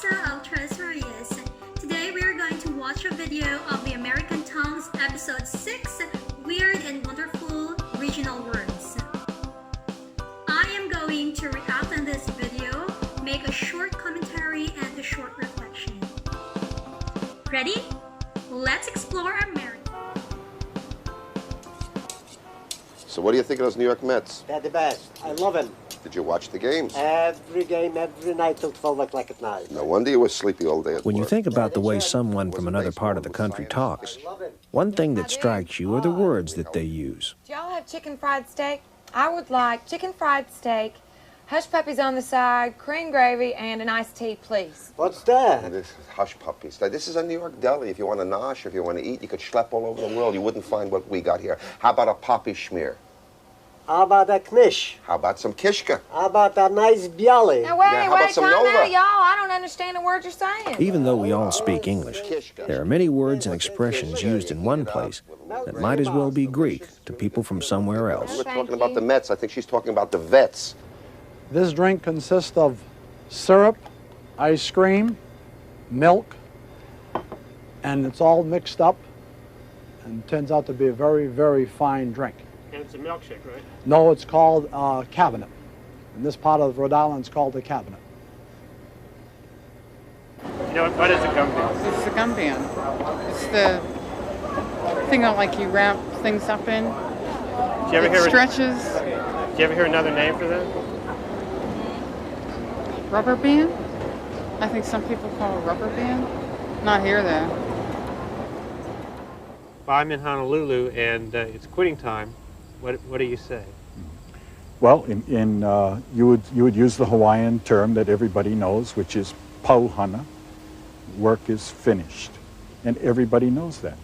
sou a Tres Marias. Today we are going to watch a video of the American Tongues episode 6, Weird and Wonderful Regional Words. I am going to react on this video, make a short commentary and a short reflection. Ready? Let's explore America. So what do you think of those New York Mets? They're the best. I love them. Did you watch the games? Every game, every night till 12 o'clock at night. No wonder you were sleepy all day at When you work. think about the way someone from another part of the country talks, one thing that strikes you are the words that they use. Do y'all have chicken fried steak? I would like chicken fried steak, hush puppies on the side, cream gravy, and an iced tea, please. What's that? This is hush puppies. This is a New York deli. If you want to nosh, if you want to eat, you could schlep all over the world. You wouldn't find what we got here. How about a poppy schmear? How about a knish? How about some kishka? How about a nice bialy? Now wait, Yeah, how about some time Nova? out, y'all. I don't understand the word you're saying. Even though we all speak English, there are many words and expressions used in one place that might as well be Greek to people from somewhere We're else. talking about the Mets. I think she's talking about the vets. This drink consists of syrup, ice cream, milk, and it's all mixed up and turns out to be a very, very fine drink. And it's a milkshake, right? No, it's called cabinet. In this part of Rhode Island, it's called the cabinet. You know, what is a gum band? It's the gum band. It's the thing that like you wrap things up in. Do you ever It hear? stretches. Do you ever hear another name for that? Rubber band? I think some people call it rubber band. Not here though. Well, I'm in Honolulu, and it's quitting time. What do you say? Well, you would use the Hawaiian term that everybody knows, which is pauhana. Work is finished, and everybody knows that.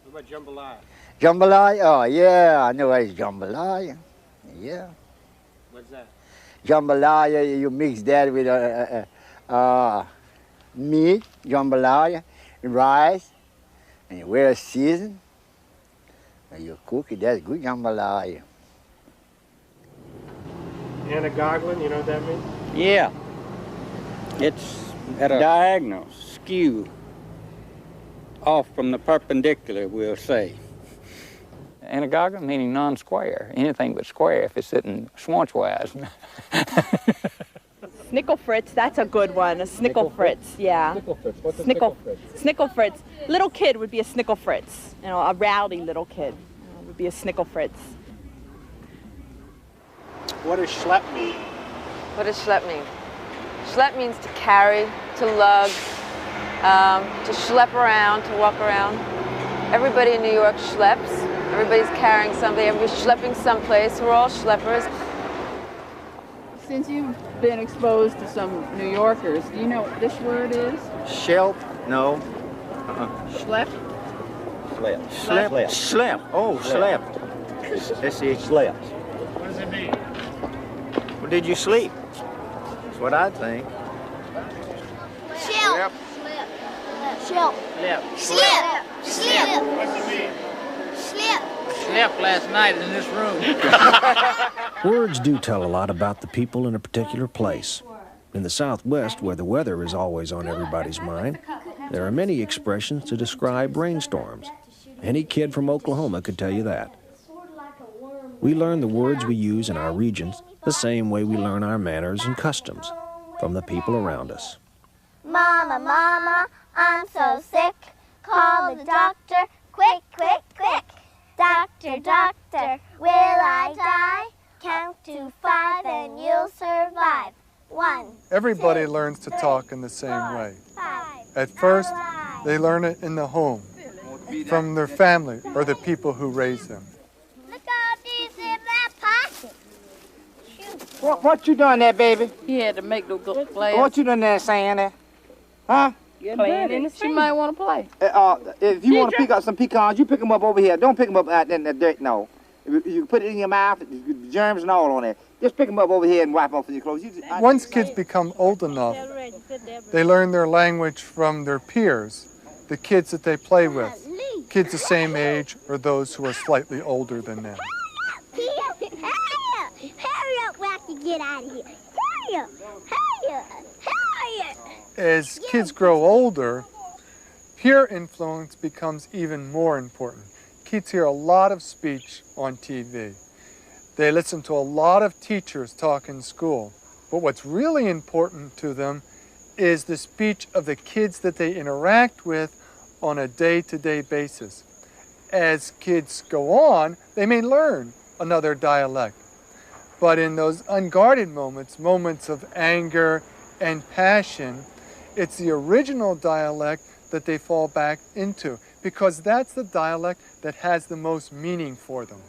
What about jambalaya? Jambalaya? Oh, yeah, I know what is jambalaya. Yeah. What's that? Jambalaya, you mix that with meat, jambalaya, rice, and you wear a season, and you cook it, that's good jambalaya. Anagoglin, you know what that means? Yeah. It's at a diagonal, skew, off from the perpendicular, we'll say. Anagoglin meaning non-square, anything but square if it's sitting swatchwise. Snickle Fritz, that's a good one. A Snickle Fritz, yeah. Snickle Fritz. What's a Snickle Fritz? Snickle Fritz. Little kid would be a Snickle Fritz. You know, a rowdy little kid would be a Snickle Fritz. What does schlep mean? What does schlep mean? Schlep means to carry, to lug, to schlep around, to walk around. Everybody in New York schleps. Everybody's carrying something. Everybody's schlepping someplace. We're all schleppers. Since you've been exposed to some New Yorkers, do you know what this word is? Shelp? No. Schlep? Slep. Slep. Slep. Oh, slep. This is slep. What does it mean? Well, did you sleep? That's what I think. Yep. What's it mean? Slept last night in this room. Words do tell a lot about the people in a particular place. In the Southwest, where the weather is always on everybody's mind, there are many expressions to describe rainstorms. Any kid from Oklahoma could tell you that. We learn the words we use in our regions the same way we learn our manners and customs from the people around us. Mama, Mama, I'm so sick. Call the doctor, quick, quick, quick. Doctor, doctor, will I die? Count to 5 and you'll survive. 1. Everybody 2, learns to 3, talk in the same 4, way. 5. At first, Alive. they learn it in the home, from their family or the people who raise them. Look all these in my pocket. Shoot. What you doing there, baby? He had to make the glass. What you doing there, saying there? Huh? Playing in the street. She might want to play. If you want to pick up some pecans, you pick them up over here. Don't pick them up out in the dirt, no. You put it in your mouth, germs and all on it. Just pick them up over here and wipe off your clothes. Once kids become old enough, they learn their language from their peers, the kids that they play with, kids the same age or those who are slightly older than them. Hurry up, Wacky, get out of here. As kids grow older, peer influence becomes even more important. Kids hear a lot of speech on TV. They listen to a lot of teachers talk in school. But what's really important to them is the speech of the kids that they interact with on a day-to-day basis. As kids go on, they may learn another dialect. But in those unguarded moments, moments of anger and passion, it's the original dialect that they fall back into, because that's the dialect that has the most meaning for them.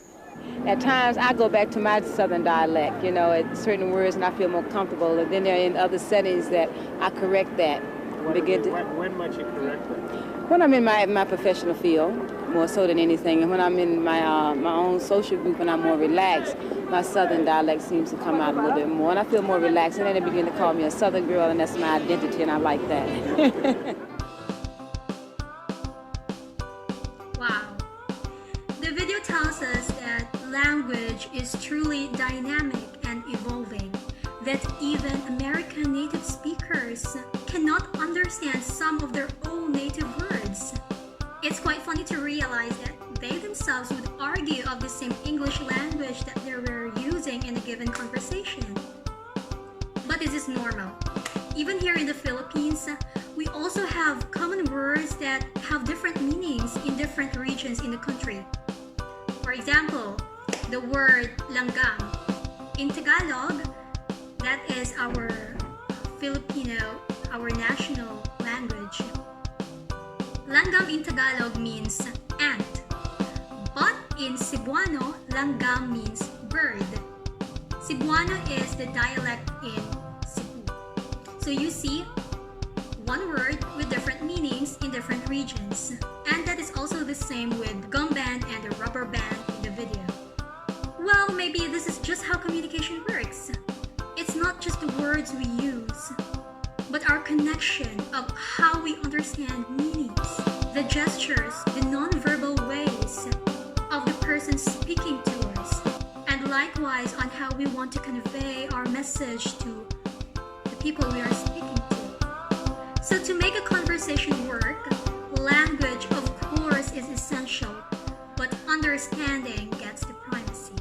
At times, I go back to my southern dialect, you know, at certain words, and I feel more comfortable. And then there are in other settings that I correct that. When might you correct that? When I'm in my professional field, more so than anything, and when I'm in my own social group and I'm more relaxed, my southern dialect seems to come out a little bit more, and I feel more relaxed. And then they begin to call me a southern girl, and that's my identity, and I like that. Wow. The video tells us that language is truly dynamic and evolving, that even American native speakers cannot understand some of their own native words. It's quite funny to realize that they themselves would argue of the same English language that they were using in a given conversation. But this is normal. Even here in the Philippines, we also have common words that have different meanings in different regions in the country. For example, the word langgam. In Tagalog, that is our Filipino, our national language. Langgam in Tagalog means ant. But in Cebuano, langgam means bird. Cebuano is the dialect in Cebu. So you see, one word with different meanings in different regions. And that is also the same with gum band and the rubber band in the video. Well, maybe this is just how communication works. It's not just the words we use, but our connection of how we understand meanings, the gestures, the non-verbal ways of the person speaking to us, and likewise on how we want to convey our message to the people we are speaking to. So to make a conversation work, language of course is essential, but understanding gets the primacy.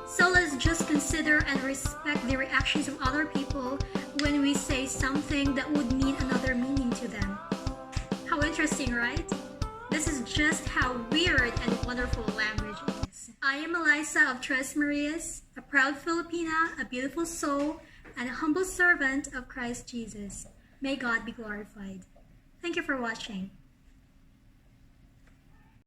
So let's just consider and respect the reactions of other people when we say something that would mean another meaning to them. How interesting, right? This is just how weird and wonderful language is. I am Eliza of Tres Marias, a proud Filipina, a beautiful soul, and a humble servant of Christ Jesus. May God be glorified. Thank you for watching.